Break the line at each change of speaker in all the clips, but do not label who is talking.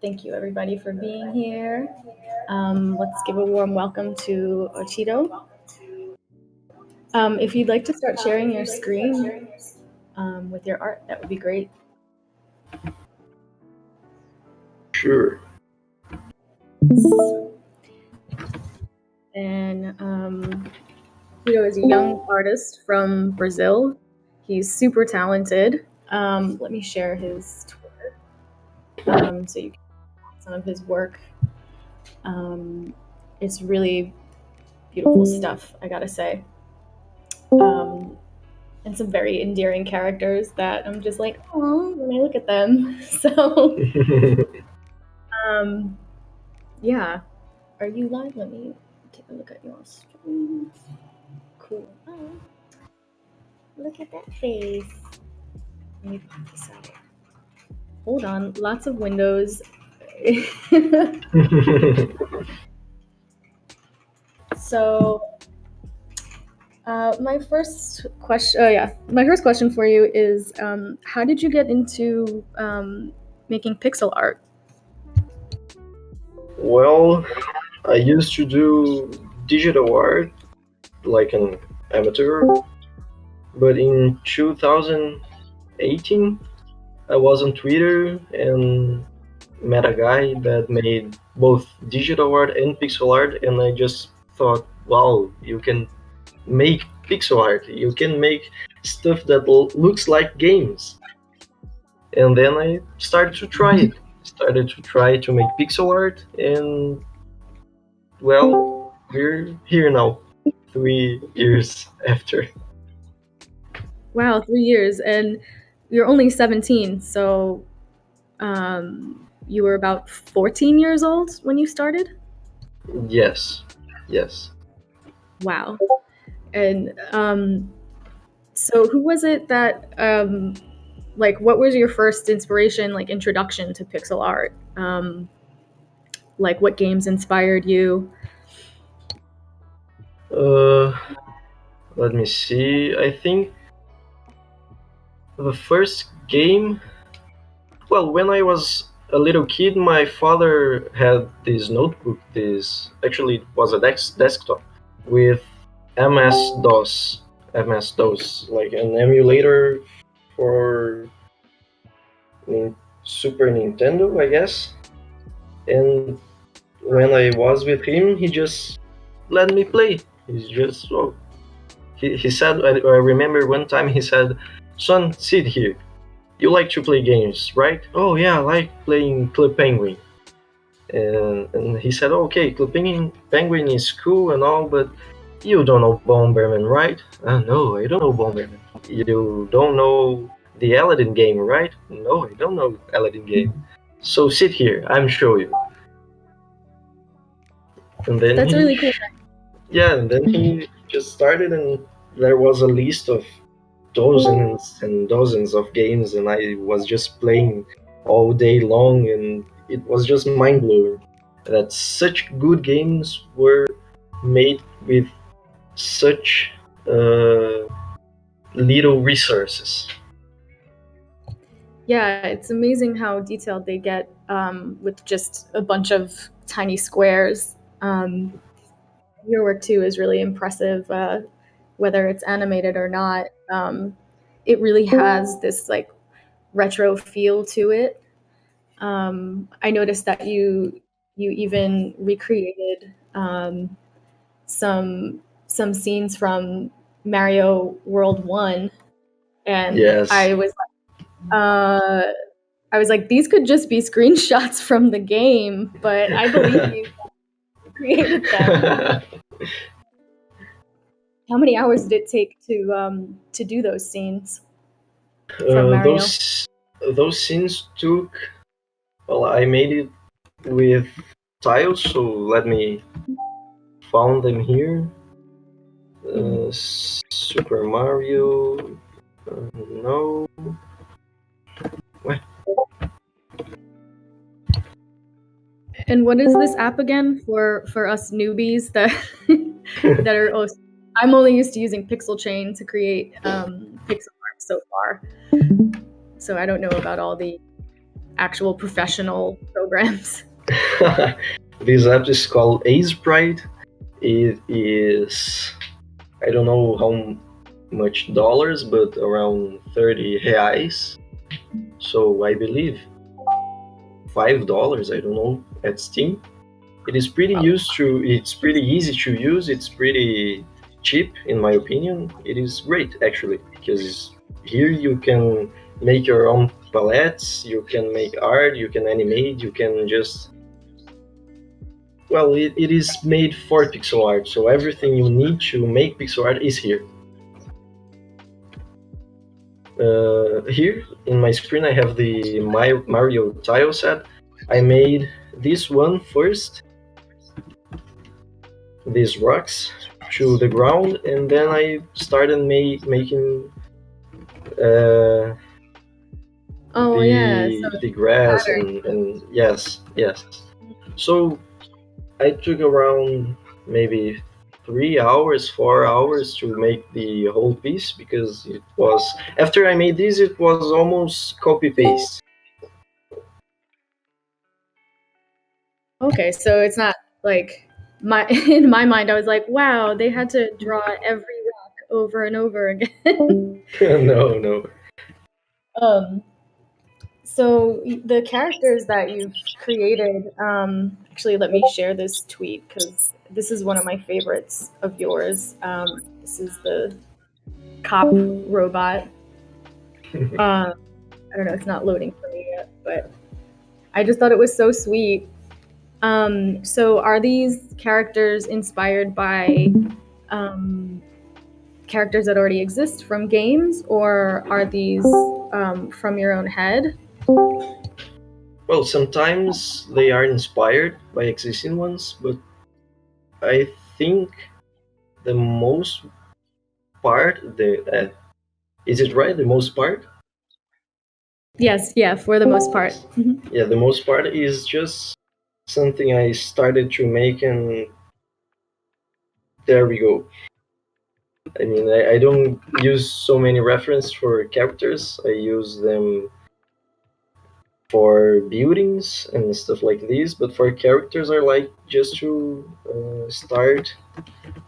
Thank you, everybody, for being here. Let's give a warm welcome to Ottito. If you'd like to start sharing your screen with your art, that would be great.
Sure.
And Ottito is a young artist from Brazil. He's super talented. Let me share his Twitter so you can see some of his work. It's really beautiful stuff, I gotta say. And some very endearing characters that I'm just like, oh, when I look at them. So, yeah. Are you live? Let me take a look at your stream. Cool. Oh, look at that face. Let me pop this out. Hold on. Lots of windows. So, my first question for you is, how did you get into making pixel art?
Well, I used to do digital art like an amateur, but in 2018 I was on Twitter and met a guy that made both digital art and pixel art, and I just thought, wow, you can make pixel art, you can make stuff that looks like games. And then I started to try to make pixel art, and well, we're here now, 3 years after.
Wow, 3 years, and you're only 17, so you were about 14 years old when you started?
Yes.
Wow. And so who was it that what was your first inspiration, like introduction to pixel art? Like what games inspired you?
Let me see. I think the first game. Well, when I was a little kid, my father had this notebook. This actually was a desktop with MS DOS, like an emulator for Super Nintendo, I guess. And when I was with him, he just let me play. He's just he said, I remember one time he said, "Son, sit here. You like to play games, right?" "Oh yeah, I like playing Club Penguin." And he said, "Okay, Club Penguin is cool and all, but you don't know Bomberman, right?" "No, I don't know Bomberman." "You don't know the Aladdin game, right?" "No, I don't know Aladdin game." "So sit here, I'm show you." And then
That's really cool.
And then he just started, and there was a list of dozens and dozens of games, and I was just playing all day long, and it was just mind-blowing that such good games were made with such little resources.
Yeah, it's amazing how detailed they get with just a bunch of tiny squares. Your work too is really impressive, whether it's animated or not. It really has this like retro feel to it. I noticed that you even recreated some scenes from Mario World 1, and
Yes.
I was like, these could just be screenshots from the game, but I believe you created them. How many hours did it take to do those scenes from Mario?
Those scenes took. Well, I made it with tiles, so let me found them here. Super Mario. No. What?
And what is this app again for us newbies that that are? Oh, I'm only used to using Pixel Chain to create pixel art so far, so I don't know about all the actual professional programs.
This app is called Sprite. It is, I don't know how much dollars, but around 30 reais. So I believe $5. I don't know, at Steam. It is pretty It's pretty easy to use. It's pretty cheap, in my opinion. It is great, actually, because here you can make your own palettes, you can make art, you can animate, you can just, well, it is made for pixel art, so everything you need to make pixel art is here. Here in my screen I have the Mario tile set. I made this one first, these rocks to the ground, and then I started making the grass and yes. So I took around maybe 3 hours, 4 hours to make the whole piece, because it was, after I made this, it was almost copy paste.
Okay, so it's not like in my mind I was like, wow, they had to draw every rock over and over again.
No.
So the characters that you've created, actually, let me share this tweet because this is one of my favorites of yours. This is the cop robot. I don't know, it's not loading for me yet, but I just thought it was so sweet. So are these characters inspired by characters that already exist from games, or are these from your own head?
Well, sometimes they are inspired by existing ones, but I think the most part, is it right? The most part?
Yes, yeah, for the most part.
Yeah, the most part is just something I started to make, and there we go. I mean, I don't use so many references for characters. I use them for buildings and stuff like this, but for characters I like just to start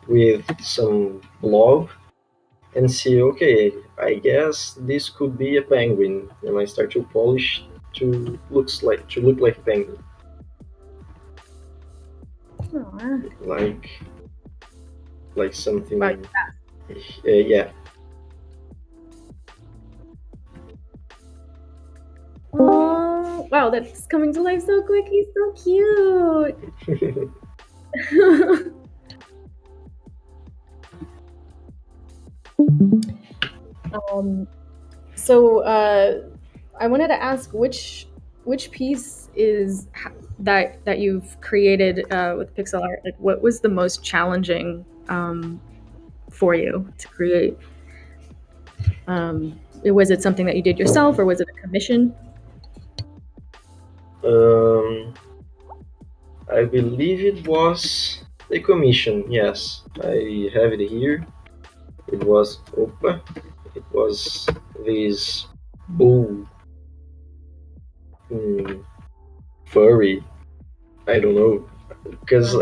with some blob and see, okay, I guess this could be a penguin, and I start to polish to look like a penguin.
Aww.
Like something,
Like
yeah.
Oh, wow, that's coming to life so quick. He's so cute. So I wanted to ask which piece is that you've created with pixel art. Like, what was the most challenging for you to create? Was it something that you did yourself, or was it a commission?
I believe it was the commission. Yes, I have it here. It was this bull, furry. I don't know, because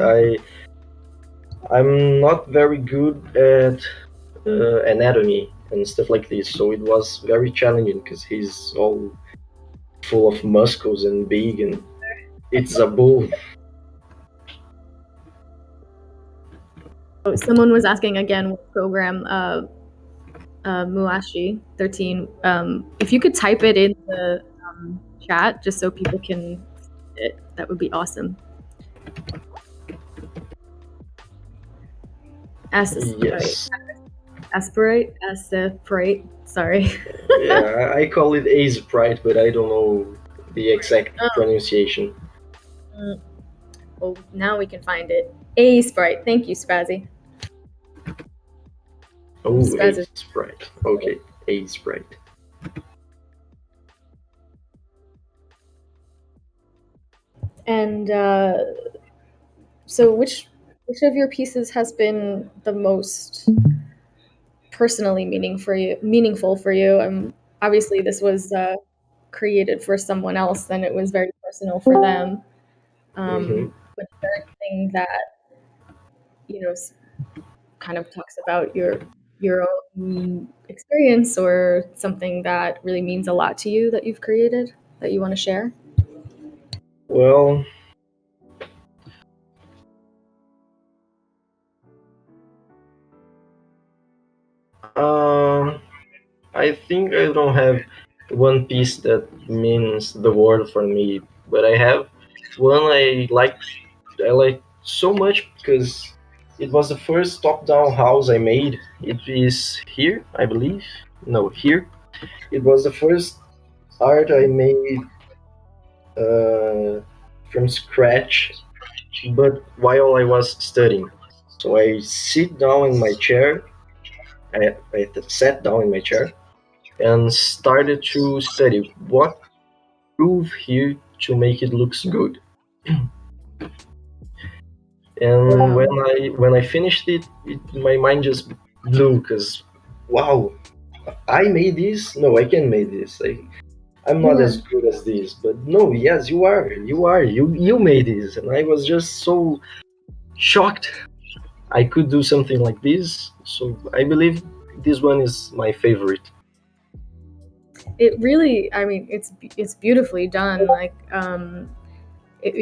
I'm not very good at anatomy and stuff like this, so it was very challenging because he's all full of muscles and big, and it's a bull.
Oh, someone was asking again what program Muashi 13. If you could type it in the chat just so people can see it, that would be awesome.
Yes.
Aspirate. Sorry.
Yeah, I call it Sprite, but I don't know the exact pronunciation.
Well, now we can find it. Sprite. Thank you, Spazzy.
Oh, Sprite. Okay, Sprite.
And so, which of your pieces has been the most personally meaningful for you? Obviously, this was created for someone else, then it was very personal for them.
Hmm.
But is there anything that kind of talks about your own experience or something that really means a lot to you that you've created that you want to share?
Well, um, I think I don't have one piece that means the world for me, but I have one I like so much because it was the first top-down house I made. It is here, I believe. No, here. It was the first art I made from scratch, but while I was studying. So I sit down in my chair. I sat down in my chair and started to study what proof here to make it looks good. And
Wow.
when I finished it, my mind just blew because wow, I made this. No, I can make this. I'm
You
not as
are.
good as this, but no, yes, you are. You are. You made this, and I was just so shocked I could do something like this. So I believe this one is my favorite.
It really, I mean, it's beautifully done. Like,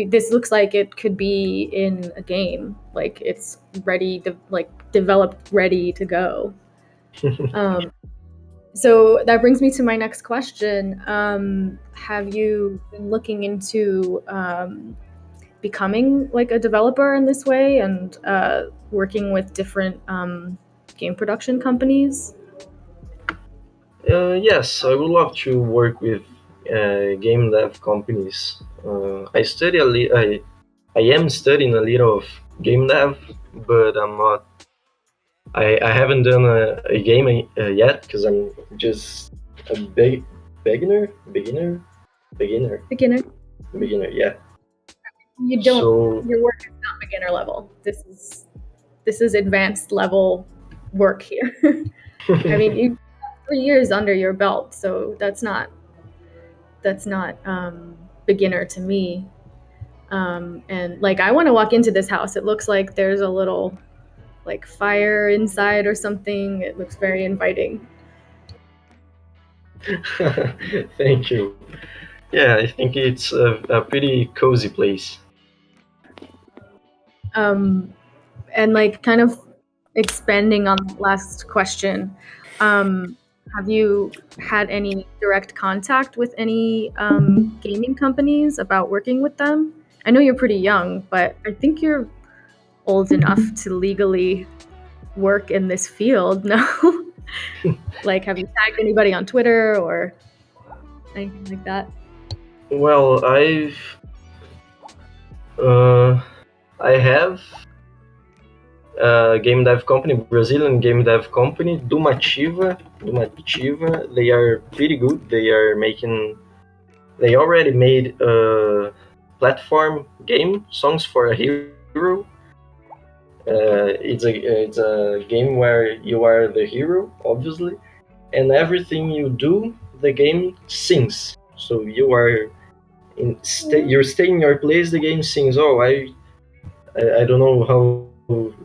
this looks like it could be in a game. Like it's ready to like developed, ready to go. Um, so that brings me to my next question. Have you been looking into becoming like a developer in this way and working with different game production companies?
Yes, I would love to work with game dev companies. I am studying a little of game dev, but I'm not. I haven't done a game yet because I'm just a beginner,
Beginner.
beginner. Yeah.
You don't.
So
Your work is not beginner level. This is advanced level work here. I mean, you have 3 years under your belt, so that's not beginner to me. And like, I want to walk into this house. It looks like there's a little like fire inside or something. It looks very inviting.
thank you. Yeah, I think it's a pretty cozy place.
Um, and like, kind of expanding on that last question, um, have you had any direct contact with any gaming companies about working with them? I know you're pretty young, but I think you're old enough to legally work in this field. No. Like, have you tagged anybody on Twitter or anything like that?
Well, uh, I have a game dev company, Brazilian game dev company, Dumativa. They are pretty good. They already made a platform game, Songs for a Hero. It's a game where you are the hero, obviously, and everything you do, the game sings. So you stay in your place. The game sings. Oh, I don't know how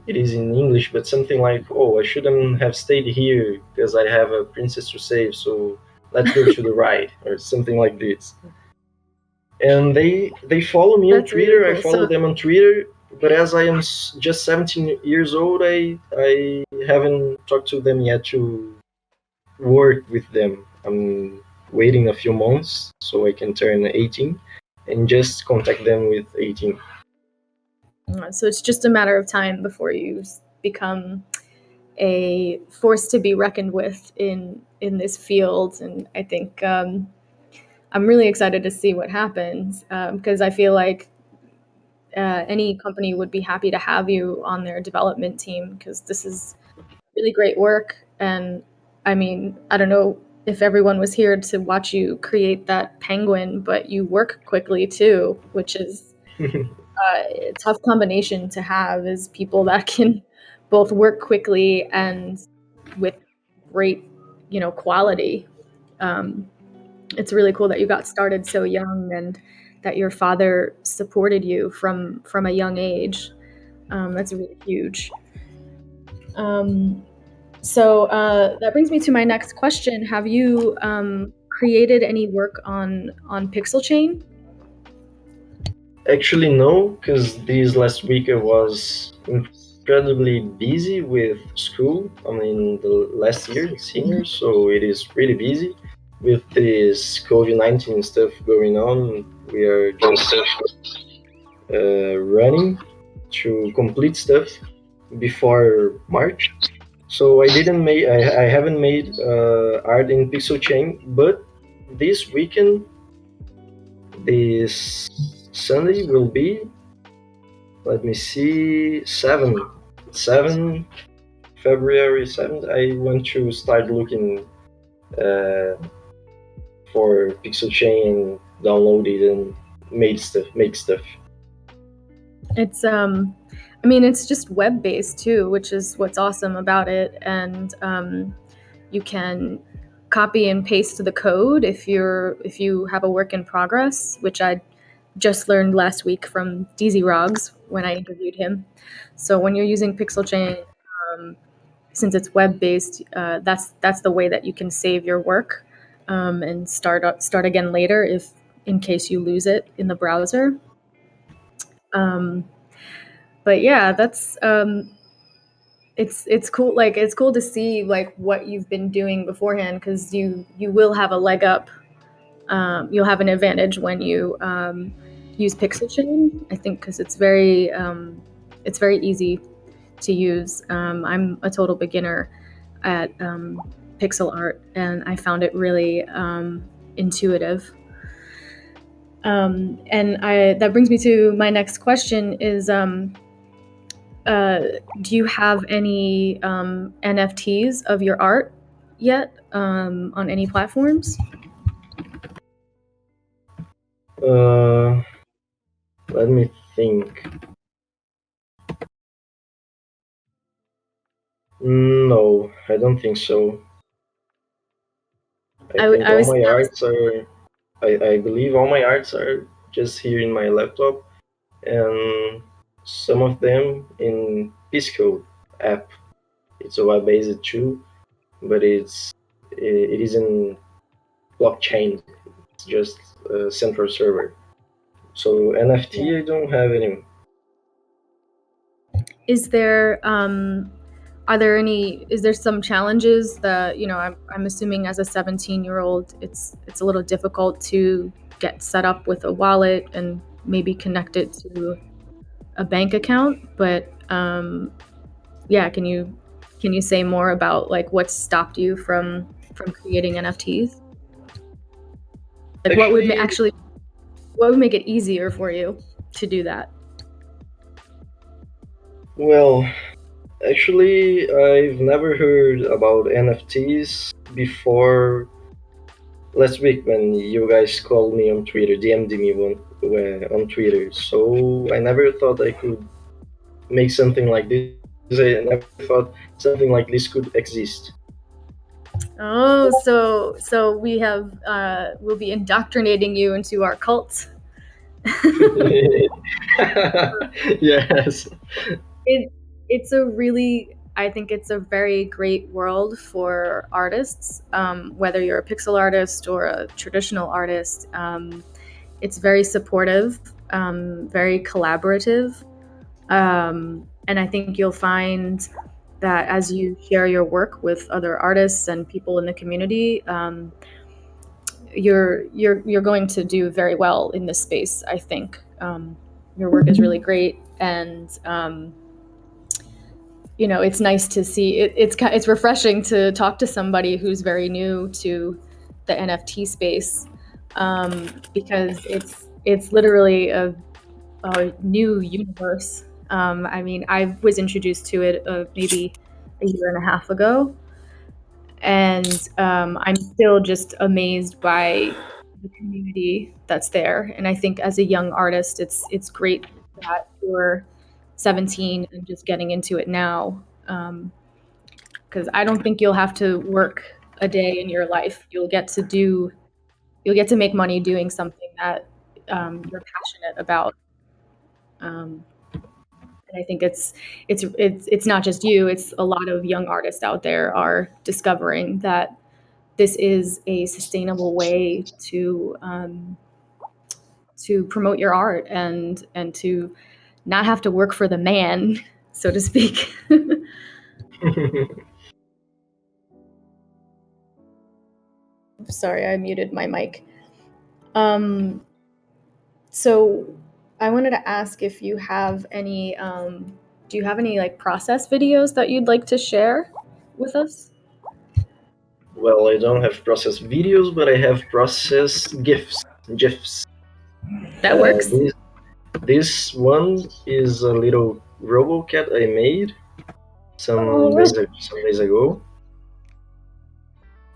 it is in English, but something like, oh, I shouldn't have stayed here because I have a princess to save. So let's go to the right, or something like this. And they follow me on
That's really
Twitter. I
cool.
follow
So
them on Twitter. But as I am just 17 years old, I haven't talked to them yet to work with them. I'm waiting a few months so I can turn 18 and just contact them with 18.
so it's just a matter of time before you become a force to be reckoned with in this field. And I think I'm really excited to see what happens, because I feel like any company would be happy to have you on their development team because this is really great work. And I mean, I don't know if everyone was here to watch you create that penguin, but you work quickly too, which is a tough combination to have, is people that can both work quickly and with great, quality. Um, It's really cool that you got started so young and that your father supported you from a young age. That's really huge. Um, that brings me to my next question. Have you created any work on Pixel Chain?
Actually, no, because this last week I was incredibly busy with school. I'm in the last year, senior, so it is really busy with this COVID-19 stuff going on. We are just running to complete stuff before March. So I haven't made art in Pixel Chain, but this weekend, this Sunday will be, let me see, 7 February 7th. I want to start looking uh, for Pixel Chain, download it, and make stuff.
It's I mean it's just web based too, which is what's awesome about it. And you can copy and paste the code if you have a work in progress, which I just learned last week from DZ Rogs when I interviewed him. So when you're using Pixel Chain, um, since it's web based, that's the way that you can save your work and start again later if in case you lose it in the browser. Um, but yeah, that's it's cool. Like it's cool to see like what you've been doing beforehand because you will have a leg up. You'll have an advantage when you use Pixel Chain. I think because it's very easy to use. I'm a total beginner at pixel art, and I found it really intuitive. And I that brings me to my next question: is uh, do you have any NFTs of your art yet on any platforms?
Uh, Let me think. No, I don't think so. I think
I
all
was
my arts are. I believe all my arts are just here in my laptop, and some of them in Pisco app. It's a web based too, but it isn't blockchain. It's just a central server. So
Yeah.
NFT, I don't have any.
Is there are there any is there some challenges that I'm assuming as a 17-year-old it's a little difficult to get set up with a wallet and maybe connect it to a bank account, but yeah, can you say more about like what stopped you from creating NFTs? Like
Actually,
what would make it easier for you to do that?
well, actually, I've never heard about NFTs before last week when you guys called me on Twitter, DM'd me on Twitter. So I never thought I could make something like this. I never thought something like this could exist.
Oh, so we have we'll be indoctrinating you into our cult.
Yes.
it it's a really I think it's a very great world for artists, whether you're a pixel artist or a traditional artist. It's very supportive, very collaborative, and I think you'll find that as you share your work with other artists and people in the community, you're going to do very well in this space. I think your work is really great, and it's nice to see it's refreshing to talk to somebody who's very new to the NFT space, because it's literally a new universe. I mean, I was introduced to it maybe a year and a half ago, and I'm still just amazed by the community that's there. And I think as a young artist, it's great that you're 17 and just getting into it now, because I don't think you'll have to work a day in your life. You'll get to do you'll get to make money doing something that you're passionate about. And I think it's not just you; it's a lot of young artists out there are discovering that this is a sustainable way to promote your art and to not have to work for the man, so to speak. Sorry, I muted my mic. Um, so I wanted to ask if you have any. Do you have any like process videos that you'd like to share with us?
Well, I don't have processed videos, but I have processed GIFs.
That
Uh,
works.
this, this one is a little RoboCat I made some days ago,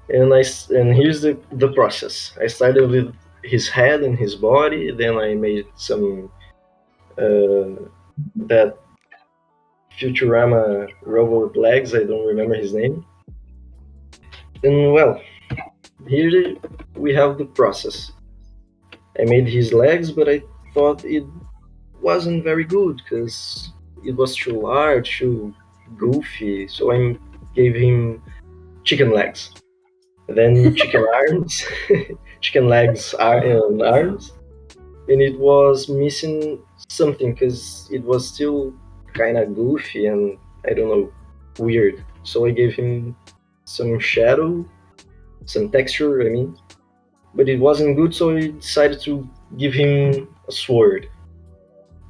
and here's the process. I started with his head and his body, then I made some that Futurama robot legs. I don't remember his name. And well, here we have the process. I made his legs, but I thought it wasn't very good because it was too large, too goofy. So I gave him chicken legs, then chicken arms, chicken legs and arms, and it was missing something because it was still kind of goofy and I don't know, weird. So I gave him some shadow, some texture. I mean, but it wasn't good, so I decided to give him a sword.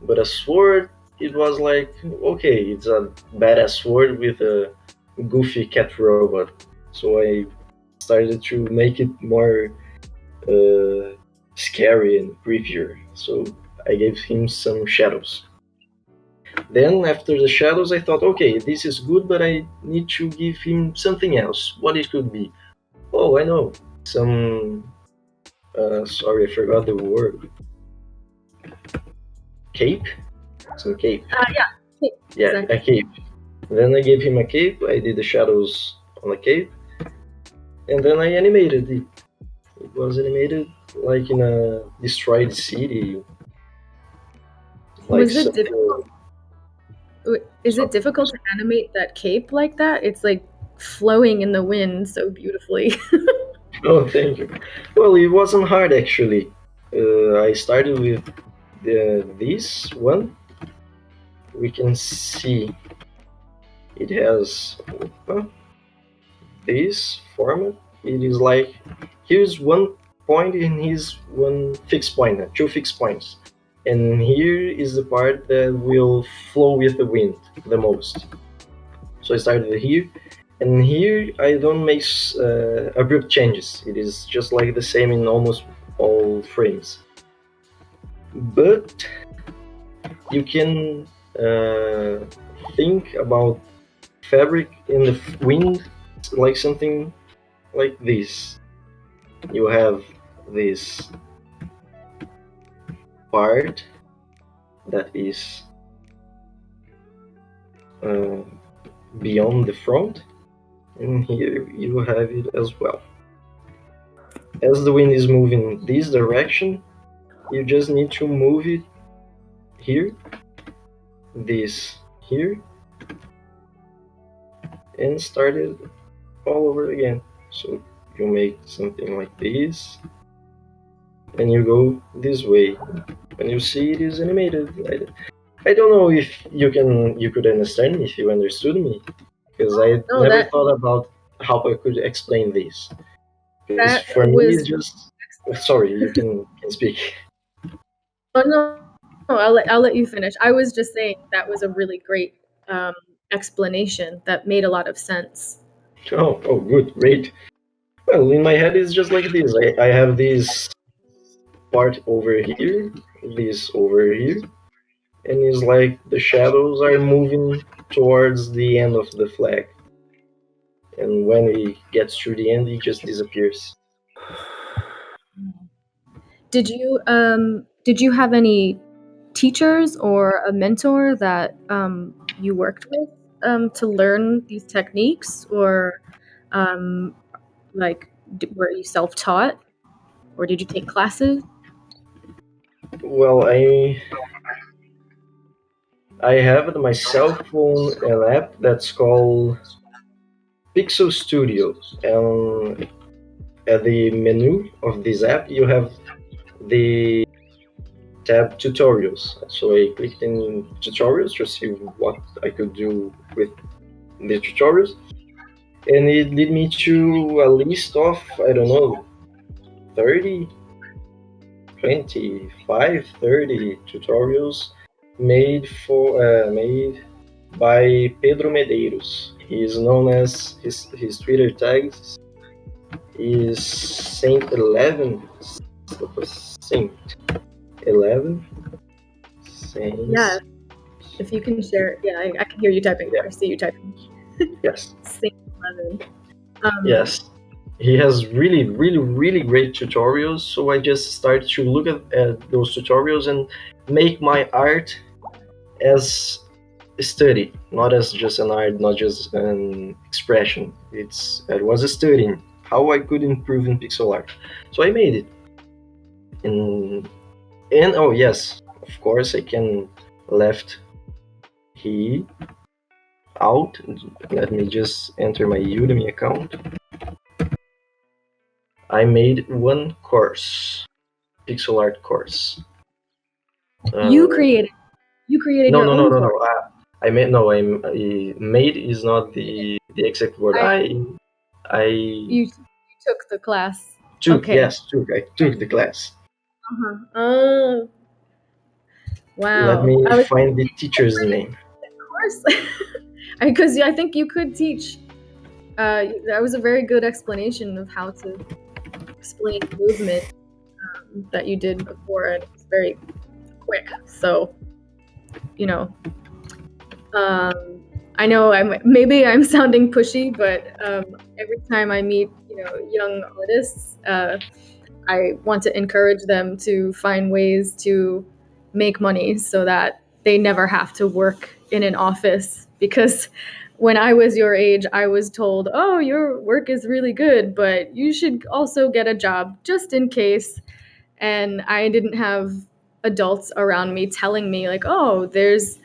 But a sword, it was like, okay, it's a badass sword with a goofy cat robot. So I started to make it more scary and creepier. So I gave him some shadows. Then after the shadows, I thought, okay, this is good, but I need to give him something else. What it could be? Oh, I know, some. Sorry, I forgot the word. Cape? Some cape.
Yeah.
Yeah,
Exactly.
a cape. Then I gave him a cape. I did the shadows on the cape, and then I animated it. It was animated like in a destroyed city, like
Was it
something.
difficult? Is
So,
it difficult to animate that cape like that? It's like flowing in the wind so beautifully.
oh, thank you. Well, it wasn't hard actually. I started with this one. We can see it has this format. It is like here's one point and here's one fixed point, two fixed points. And here is the part that will flow with the wind the most. So I started here, and here I don't make abrupt changes. It is just like the same in almost all frames. But you can think about fabric in the wind like something like this. You have this part that is uh, beyond the front, and here you have it as well. As the wind is moving this direction, you just need to move it here, this here, and start it all over again. So you make something like this, and you go this way. When you see it is animated. I don't know if you could understand me, if you understood me, because I
No,
never
that
thought about how I could explain this. Because
that
for me, it's
was.
just. Sorry, you can speak.
Oh no, I'll let you finish. I was just saying that was a really great um, explanation that made a lot of sense.
Oh, good, great. Well, in my head, it's just like this. I have this part over here, this over here, and it's like the shadows are moving towards the end of the flag. And when it gets to the end, it just disappears.
Did you have any teachers or a mentor that you worked with to learn these techniques, or um, like were you self-taught? or did you take classes?
Well, I have on my cell phone an app that's called Pixel Studio, and at the menu of this app you have the tab tutorials. So I clicked in tutorials to see what I could do with the tutorials, and it led me to a list of, I don't know, 30, 25, 30 tutorials made by Pedro Medeiros. He is known as his Twitter tags is Saint 11. Saint 11.
Yeah,
Saints.
if you can share. Yeah, I can hear you typing.
Yeah.
I see you typing.
Yes.
Saint 11.
Yes. He has really, really, really great tutorials. So I just started to look at those tutorials and make my art as a study, not as just an art, not just an expression. It was a study how I could improve in pixel art. So I made it. And oh yes, of course I can left he out. Let me just enter my Udemy account. I made one course, pixel art course.
You created
No,
your
no, no,
own
no,
course.
no. I made no. I made is not the exact word. I
You took the class.
took,
Okay.
yes, took. I took the class.
Uh-huh. Oh,
Let
wow.
me
I was
find the teacher's name.
course because I think you could teach. That was a very good explanation of how to explain movement that you did before, and it was very quick. So, you know, I know maybe I'm sounding pushy, but every time I meet young artists, I want to encourage them to find ways to make money so that they never have to work in an office. Because when I was your age, I was told, "Oh, your work is really good, but you should also get a job just in case." And I didn't have adults around me telling me like, "Oh, there's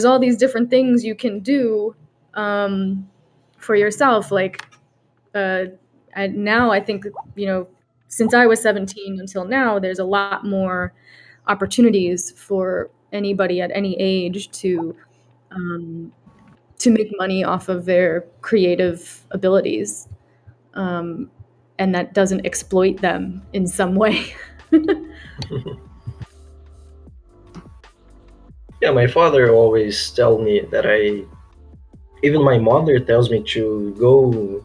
all these different things you can do for yourself." Like and now I think since I was 17 until now, there's a lot more opportunities for anybody at any age um, to make money off of their creative abilities, um, and that doesn't exploit them in some way.
Yeah, my father always tell me that even my mother tells me to go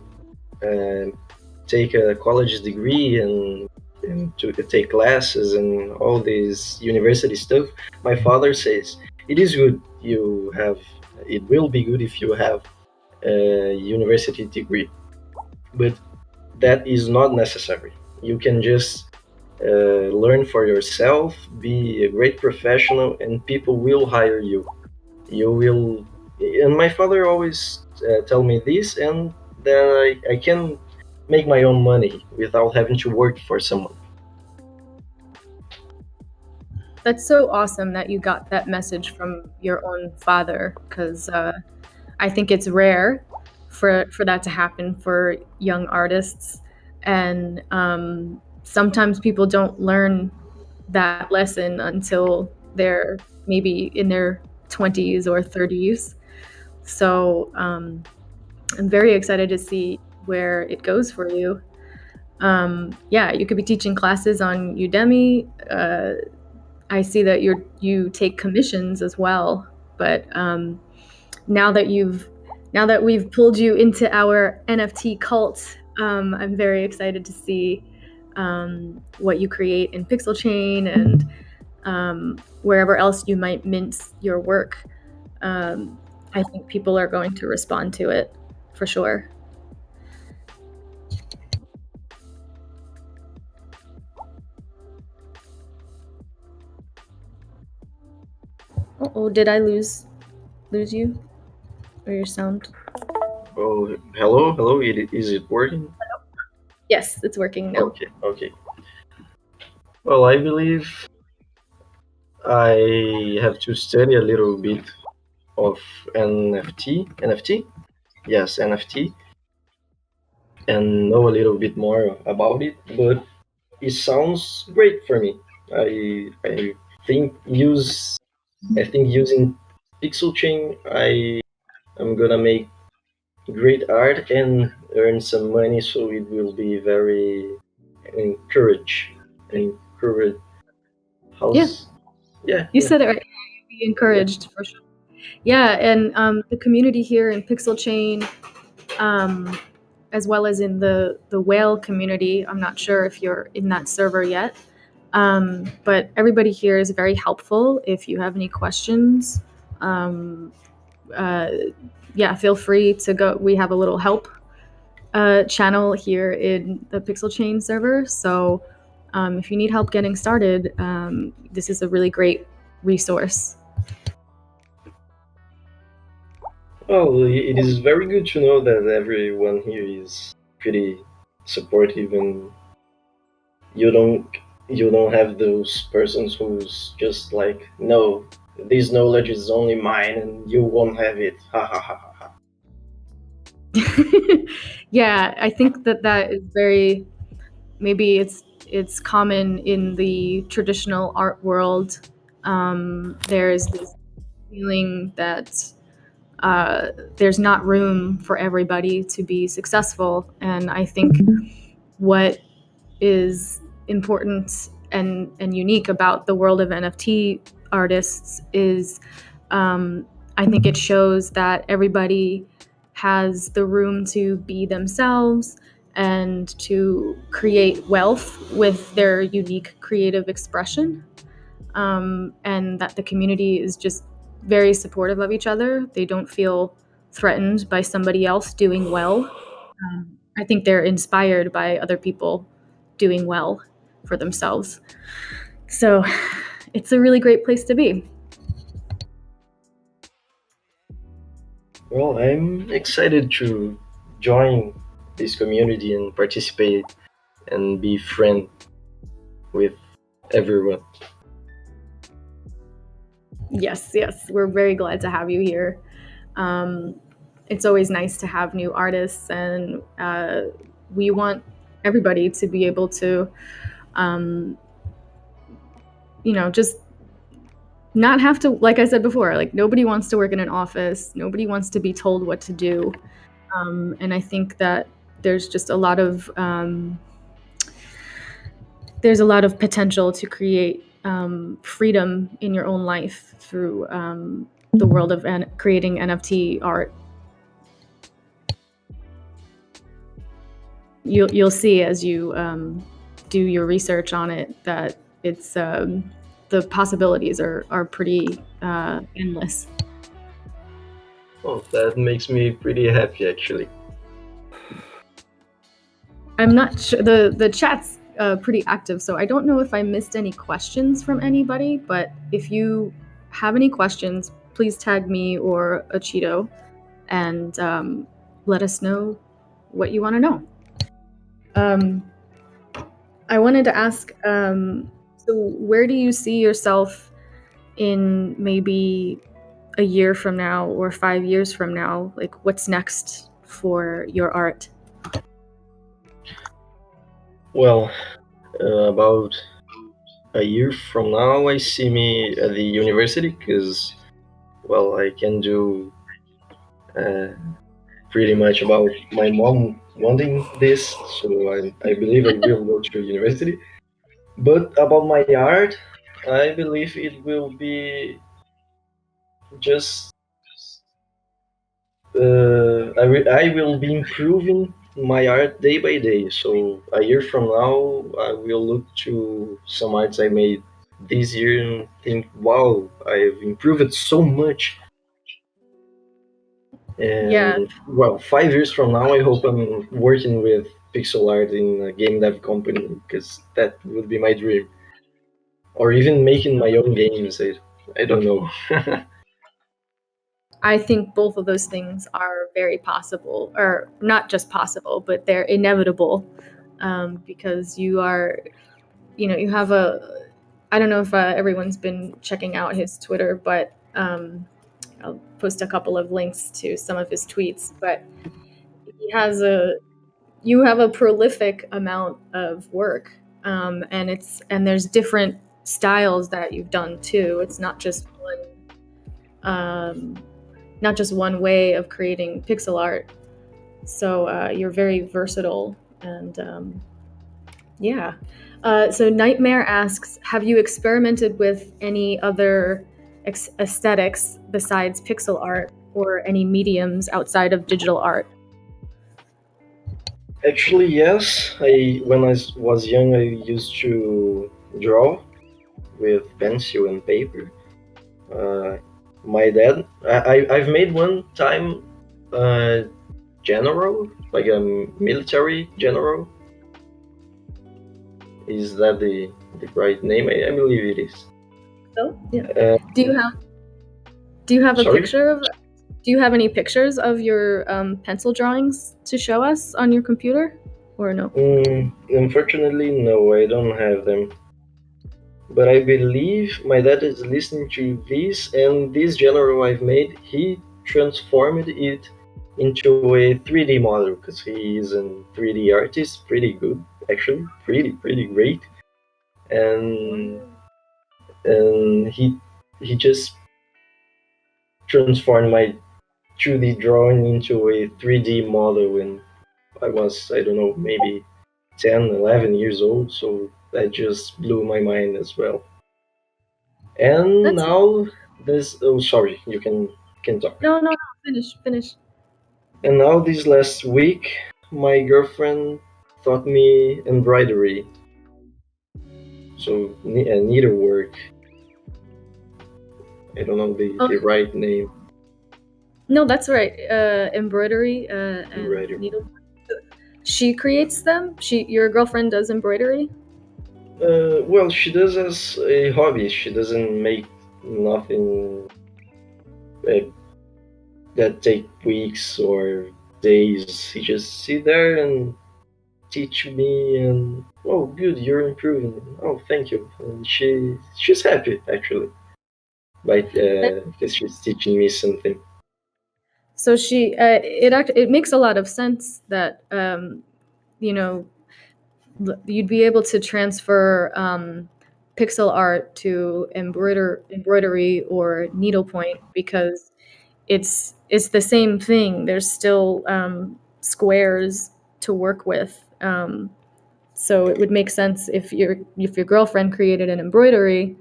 take a college degree and to take classes and all this university stuff. My father says it is good you have. It will be good if you have a university degree, but that is not necessary. You can just learn for yourself, be a great professional, and people will hire you. You will. And my father always tell me this, and that I can make my own money without having to work for someone.
That's so awesome that you got that message from your own father, because I think it's rare for that to happen for young artists, and sometimes people don't learn that lesson until they're maybe in their 20s or 30s. So I'm very excited to see where it goes for you. Yeah, you could be teaching classes on Udemy. I see that you take commissions as well, but now that we've pulled you into our NFT cult, I'm very excited to see what you create in Pixel Chain and wherever else you might mint your work. I think people are going to respond to it for sure. Oh, did I lose you or your sound?
Oh, hello, hello. Is it working?
Yes, it's working now.
Okay, okay. Well, I believe I have to study a little bit of NFT. NFT? Yes, NFT, and know a little bit more about it. But it sounds great for me. I think use I think using Pixel Chain, I am gonna make great art and earn some money. So it will be very encourage encourage.
Yeah,
How's yeah
you
yeah.
said it right. Be
Yeah.
encouraged for sure. Yeah, and the community here in Pixel Chain, um, as well as in the whale community. I'm not sure if you're in that server yet, but everybody here is very helpful. If you have any questions, um, uh, yeah, feel free to go. We have a little help channel here in the Pixel Chain server. So if you need help getting started, this is a really great resource.
Well, it is very good to know that everyone here is pretty supportive, and you don't you don't have those persons who's just like, no, this knowledge is only mine and you won't have it. Ha ha ha ha.
Yeah, I think that is very, maybe it's common in the traditional art world. There's this feeling that there's not room for everybody to be successful, and I think what is important and unique about the world of NFT artists is I think it shows that everybody has the room to be themselves and to create wealth with their unique creative expression, and that the community is just very supportive of each other. They don't feel threatened by somebody else doing well. I think they're inspired by other people doing well for themselves. So it's a really great place to be.
Well, I'm excited to join this community and participate and be friend with everyone.
Yes, yes, we're very glad to have you here. Um, it's always nice to have new artists, and we want everybody to be able to, um, just not have to, like I said before, like nobody wants to work in an office, nobody wants to be told what to do. And I think that there's just there's a lot of potential to create freedom in your own life through the world of creating NFT art. You'll see as you do your research on it that it's the possibilities are pretty endless.
Oh, that makes me pretty happy actually.
I'm not sure, the chat's pretty active, so I don't know if I missed any questions from anybody. But if you have any questions, please tag me or Ottito and let us know what you want to know. Um, I wanted to ask, so where do you see yourself in maybe a year from now or 5 years from now? Like, what's next for your art?
Well, about a year from now, I see me at the university because, well, I can do uh, pretty much about my mom wanting this, so I believe I will go to university. But about my art, I believe it will be just I will be improving my art day by day. So a year from now, I will look to some arts I made this year and think, wow, I've improved so much.
Yeah,
And well, 5 years from now, I hope I'm working with pixel art in a game dev company because that would be my dream. Or even making my own games. I don't know.
I think both of those things are very possible, or not just possible, but they're inevitable, because you are. you have a. I don't know if everyone's been checking out his Twitter, but I'll post a couple of links to some of his tweets. But he has a. You have a prolific amount of work, and there's different styles that you've done too. It's um, not just one way of creating pixel art. So you're very versatile, and yeah. So Nightmare asks, have you experimented with any other aesthetics besides pixel art or any mediums outside of digital art?
Actually, yes. When I was young, I used to draw with pencil and paper. Uh, my dad, I've made one time general, like a military general. Is that the right name? I believe it is.
So yeah. Do you have a
Sorry?
picture of? Do you have any pictures of your pencil drawings to show us on your computer, or no?
Unfortunately, no, I don't have them. But I believe my dad is listening to this, and this general I've made, he transformed it into a 3D model because he is a 3D artist, pretty good actually, pretty great, and he just transformed my 2D drawing into a 3D model when I don't know, maybe 10, 11 years old, so that just blew my mind as well. And
That's
now this oh sorry, you can talk.
no. Finish.
And now this last week my girlfriend taught me embroidery, so needlework. I don't know the right name.
No, that's right. Embroidery and
Embroidery.
needle. She creates them. Your girlfriend does embroidery.
Well, she does as a hobby. She doesn't make nothing uh, that take weeks or days. She just sit there and teach me, and oh, good, you're improving. Oh, thank you. And she's happy actually, because she's teaching me something.
So it makes a lot of sense that you know you'd be able to transfer pixel art to embroidery or needlepoint because it's the same thing. There's still squares to work with. So it would make sense if your girlfriend created an embroidery,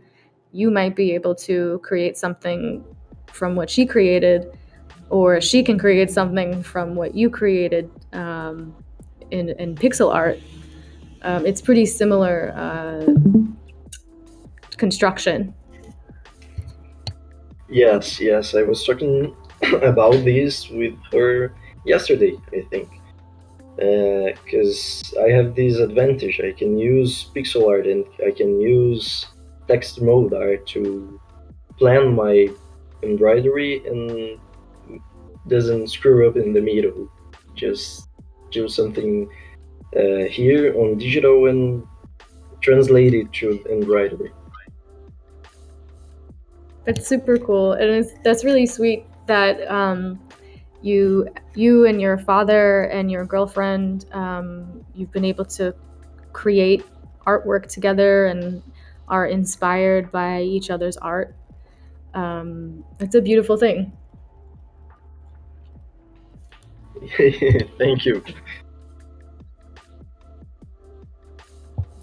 you might be able to create something from what she created, or she can create something from what you created in pixel art. It's pretty similar construction.
Yes, I was talking about this with her yesterday, I think, because I have this advantage. I can use pixel art and I can use text mode art to plan my embroidery and doesn't screw up in the middle. Just do something here on digital and translate it to embroidery.
That's super cool, and that's really sweet that you and your father and your girlfriend you've been able to create artwork together and are inspired by each other's art. It's a beautiful thing.
Thank you.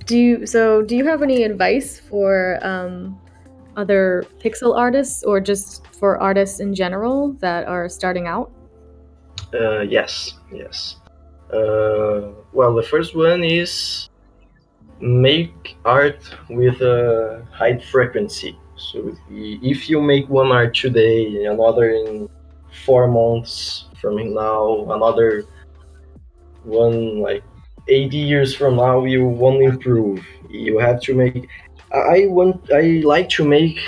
Do you have any advice for other pixel artists or just for artists in general that are starting out?
Yes. Well, the first one is make art with a high frequency. So if you make one art today, another in 4 months from now, another one like 80 years from now, you won't improve. You have to make. I like to make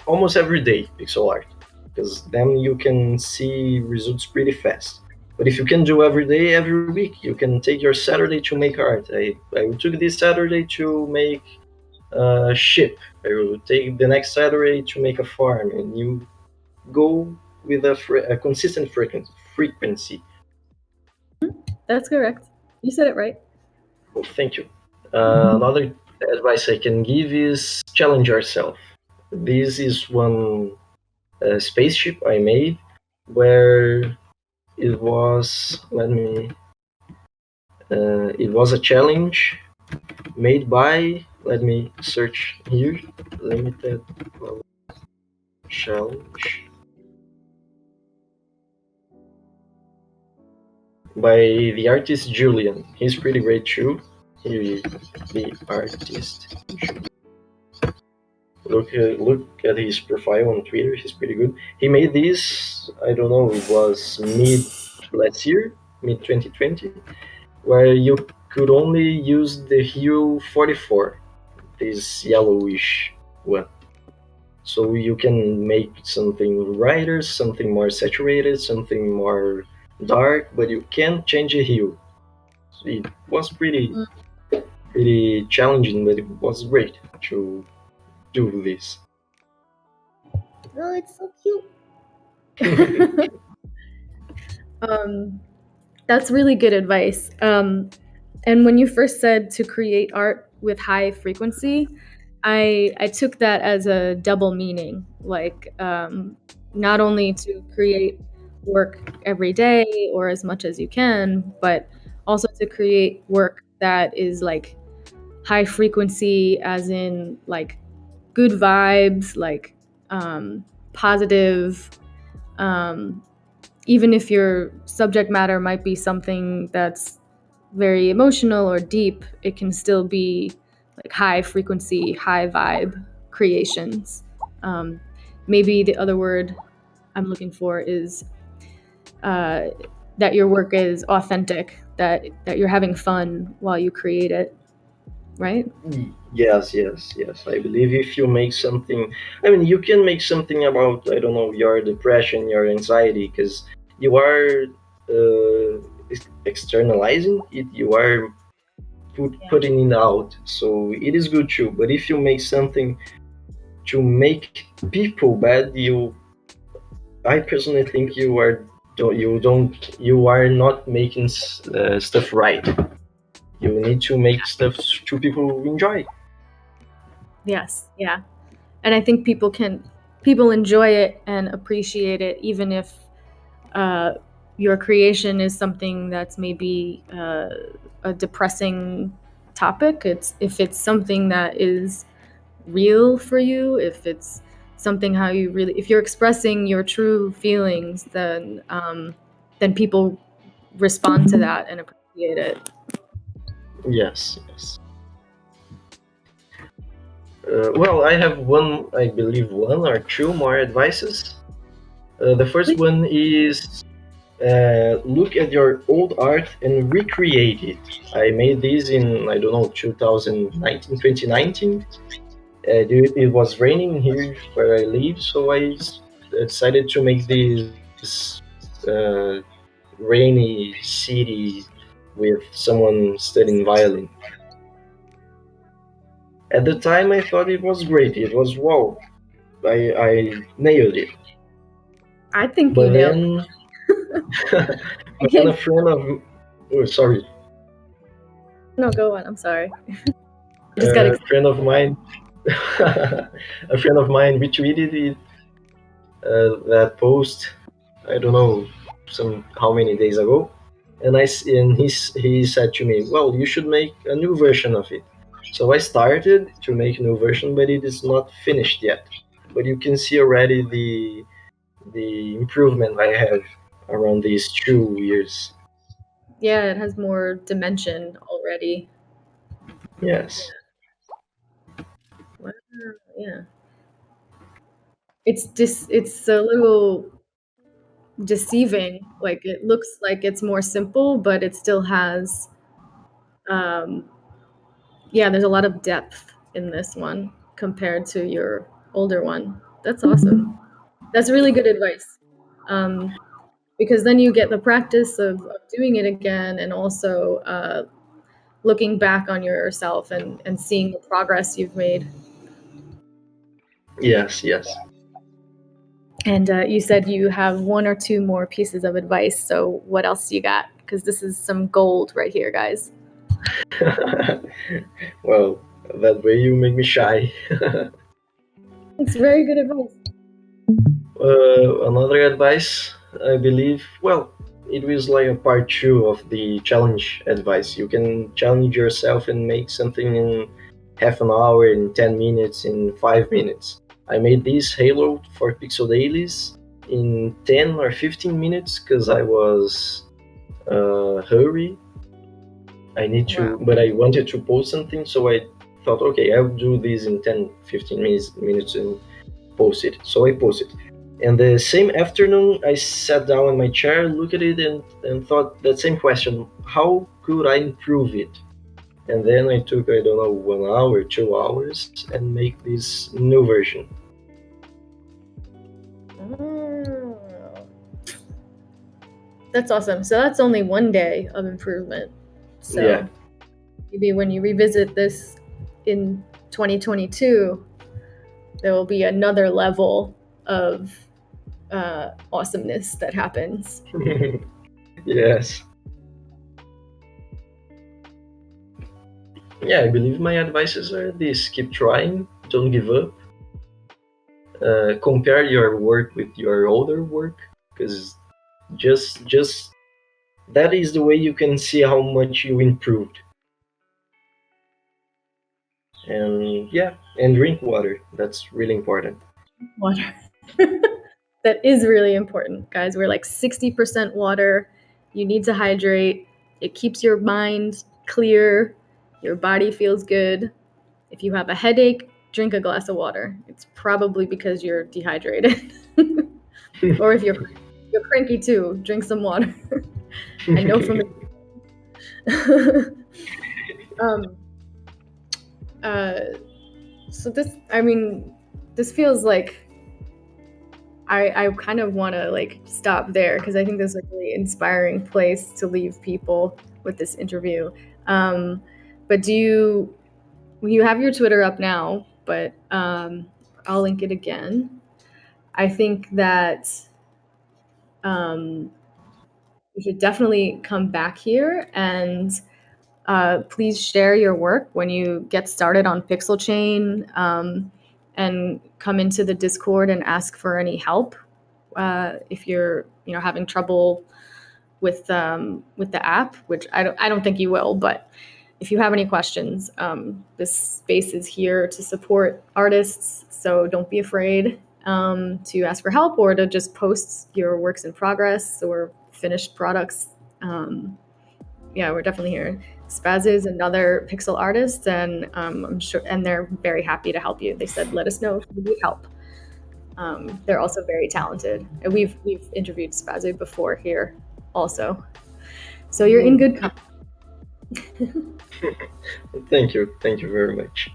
almost every day pixel art because then you can see results pretty fast. But if you can do every day, every week, you can take your Saturday to make art. I took this Saturday to make a ship. I will take the next Saturday to make a farm, and you go with a consistent frequency.
That's correct. You said it right.
Well, thank you. Another advice I can give is challenge yourself. This is one spaceship I made where it was, it was a challenge made by, let me search here, limited challenge by the artist Julian. He's pretty great too. Here is the artist. Look at his profile on Twitter. He's pretty good. He made this. I don't know. It was mid last year, mid 2020, where you could only use the hue 44, this yellowish one. So you can make something brighter, something more saturated, something more dark, but you can't change the hue. So it was pretty challenging, but it was great to do this.
Oh, it's so cute. um, that's really good advice. And when you first said to create art with high frequency, I took that as a double meaning, like not only to create work every day or as much as you can, but also to create work that is like high frequency, as in like good vibes, like positive. Um, Even if your subject matter might be something that's very emotional or deep, it can still be like high frequency, high vibe creations. Um, Maybe the other word I'm looking for is uh, that your work is authentic, that you're having fun while you create it, right?
Yes. I believe if you make something, I mean, you can make something about, I don't know, your depression, your anxiety, because you are externalizing it, you are putting it out. So it is good too. But if you make something to make people bad, I personally think you are not making stuff right. You need to make stuff to people enjoy.
Yes, yeah. And I think people enjoy it and appreciate it, even if uh, your creation is something that's maybe a depressing topic. It's if it's something that is real for you, if it's something how you really, if you're expressing your true feelings, then people respond to that and appreciate it.
Yes. Well, I have one, I believe, one or two more advices. The first one is look at your old art and recreate it. I made this in, I don't know, 2019, 2019. It was raining here where I live, so I decided to make this rainy city with someone studying violin. At the time, I thought it was great. It was wow, I nailed it.
I think you
But
nailed
then, but then a
it.
friend of, oh, sorry,
No, go on. I'm sorry. I just got
a
excited.
friend of mine, a friend of mine retweeted it, that post. I don't know some how many days ago, and he said to me, "Well, you should make a new version of it." So I started to make a new version, but it is not finished yet. But you can see already the improvement I have around these 2 years.
Yeah, it has more dimension already.
Yes.
Wow. Yeah. It's a little deceiving. Like it looks like it's more simple, but it still has um yeah, there's a lot of depth in this one compared to your older one. That's awesome. That's really good advice. Um because then you get the practice of doing it again, and also looking back on yourself and seeing the progress you've made.
Yes, yes.
And you said you have one or two more pieces of advice. So what else you got? Because this is some gold right here, guys.
Well, that way you make me shy.
It's very good advice.
Another advice, I believe, well, it was like a part two of the challenge advice. You can challenge yourself and make something in half an hour, in 10 minutes, in 5 minutes. I made this Halo for Pixel Dailies in 10 or 15 minutes because I was hurry. I need to,
Wow.
but I wanted to post something, so I thought, okay, I'll do this in 10, 15 minutes and post it. So I posted. And the same afternoon, I sat down in my chair, looked at it, and thought that same question: how could I improve it? And then I took, I don't know, 1 hour, 2 hours, and make this new version.
Oh. That's awesome. So that's only one day of improvement. So
Yeah.
maybe when you revisit this in 2022, there will be another level of awesomeness that happens.
Yes. Yeah, I believe my advices are this: keep trying, don't give up, compare your work with your older work, because just that is the way you can see how much you improved. And yeah, and drink water, that's really important.
Water. That is really important, guys. We're like 60% water. You need to hydrate. It keeps your mind clear. Your body feels good. If you have a headache, drink a glass of water. It's probably because you're dehydrated. Or if you're cranky too, drink some water. I know from um, uh, so this, I mean, this feels like I kind of want to like stop there because I think this is a really inspiring place to leave people with this interview. But you have your Twitter up now, but I'll link it again. I think that um, you should definitely come back here and please share your work when you get started on Pixel Chain, and come into the Discord and ask for any help if you're having trouble with the app, which I don't think you will, but if you have any questions, this space is here to support artists, so don't be afraid to ask for help or to just post your works in progress or finished products. Yeah, we're definitely here. Spaz is another pixel artist, and I'm sure, and they're very happy to help you. They said, "Let us know if you need help." They're also very talented, and we've interviewed Spazu before here, also. So you're in good company.
Thank you very much.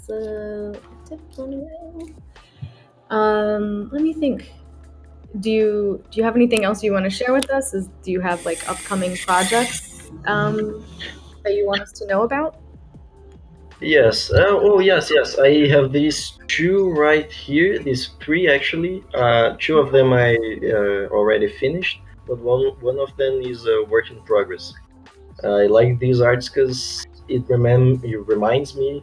So let me think. Do you have anything else you want to share with us? Do you have like upcoming projects that you want us to know about?
Yes. Oh, yes. I have these two right here. These three actually. Two of them I already finished, but one of them is a work in progress. I like these arts because it reminds me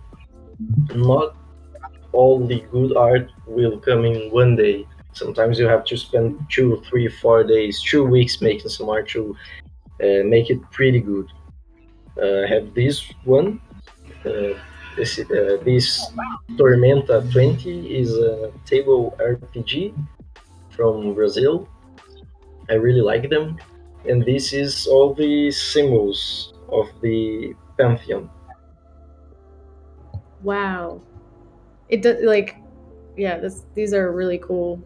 not all the good art will come in one day. Sometimes you have to spend 2, 3, 4 days, 2 weeks making some art to make it pretty good. I have this one. Uh, this Tormenta 20 is a table RPG from Brazil. I really like them. And this is all the symbols of the Pantheon.
Wow, it does like yeah. These are really cool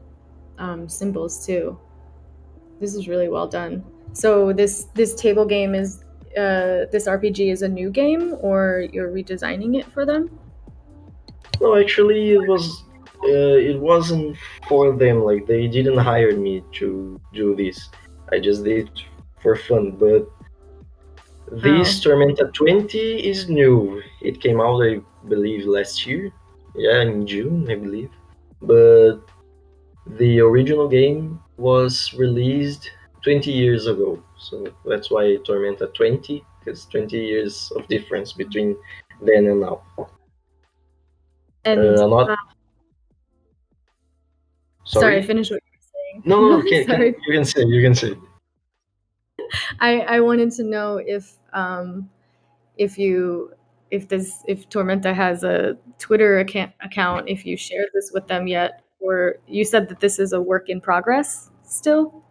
symbols too. This is really well done. So this table game is this RPG is a new game, or you're redesigning it for them?
No, actually, it was. it wasn't for them. Like they didn't hire me to do this. I just did it for fun. But this
Oh,
Tormenta 20 is new. It came out, I believe, last year. Yeah, in June, I believe. But the original game was released 20 years ago. So that's why Tormenta 20, because 20 years of difference between then and now.
and
Not
sorry,
sorry.
finish what
No,
you
no,
were saying. Sorry,
you can say, you can say.
I wanted to know if you if Tormenta has a Twitter account, if you shared this with them yet, or you said that this is a work in progress still.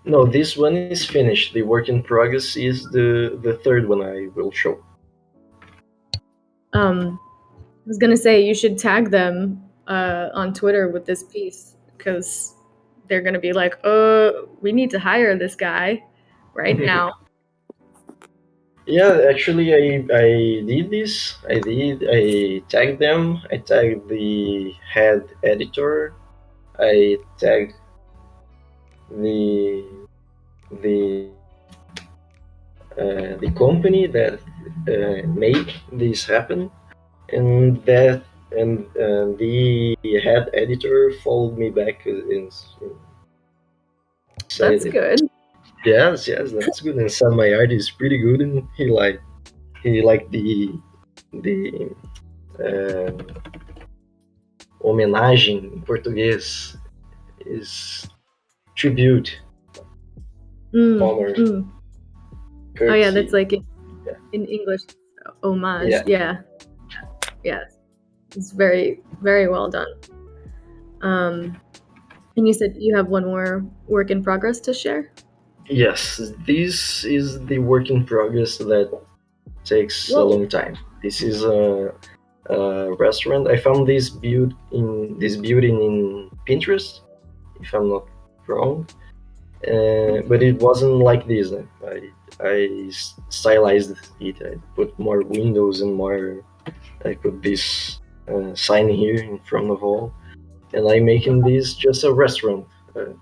No, this one is finished. The work in progress is the third one I will show.
I was gonna say you should tag them on Twitter with this piece because they're gonna be like, we need to hire this guy right now."
Yeah, actually, I did this. I tagged them. I tagged the head editor. I tagged the the the company that made this happen, and the head editor followed me back and
That's
said,
good.
yes, yes, that's good. And said my art is pretty good, and he liked the uh, homenagem em português is tribute, honor,
Mm. Oh yeah, that's
courtesy.
like
Yeah,
in English, homage.
yeah.
Yeah, yeah, it's very very well done. Um, and you said you have one more work in progress to share.
Yes, this is the work in progress that takes a
Whoa,
long time. This is a restaurant. I found this building in Pinterest, if I'm not wrong. But it wasn't like this. I stylized it. I put more windows and more. I put this sign here in front of all, and I making this just a restaurant,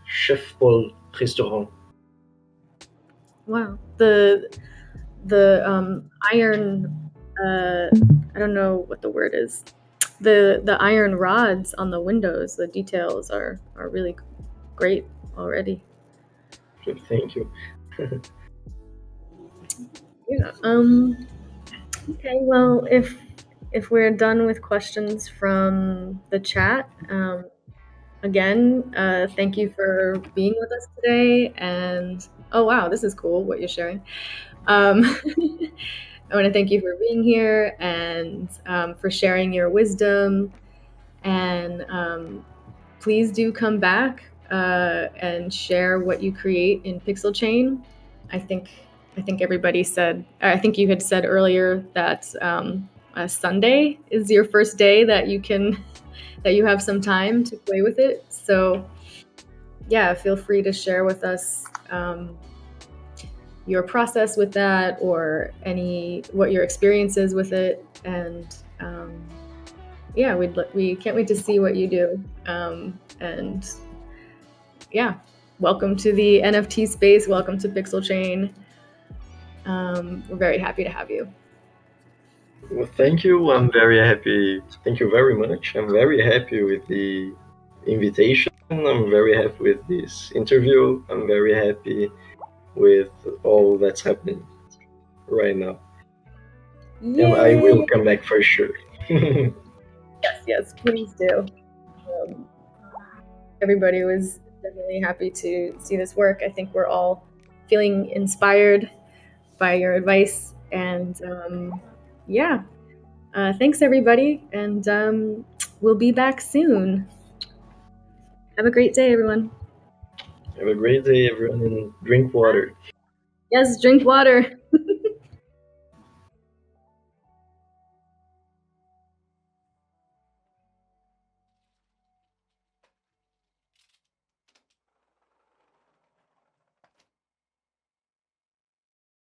Chef Paul Restaurant.
wow. The iron. I don't know what the word is. The iron rods on the windows. The details are really great already.
Thank you.
Yeah. Okay. Well, if we're done with questions from the chat, again, thank you for being with us today. And oh wow, this is cool what you're sharing. Um, I want to thank you for being here and for sharing your wisdom. And please do come back and share what you create in Pixel Chain. I think I think everybody said. I think you had said earlier that Sunday is your first day that you have some time to play with it. So yeah, feel free to share with us your process with that or what your experience is with it, and yeah, we can't wait to see what you do. And yeah, welcome to the NFT space. Welcome to Pixel Chain. We're very happy to have you.
Well, thank you. I'm very happy. Thank you very much. I'm very happy with the invitation. I'm very happy with this interview. I'm very happy with all that's happening right now. And I will
Yay!
come back for sure.
Yes, please do. Um, everybody was definitely happy to see this work. I think we're all feeling inspired by your advice, and yeah, thanks everybody, and we'll be back soon. Have a great day, everyone.
Have a great day, everyone, and drink water.
Yes, drink water.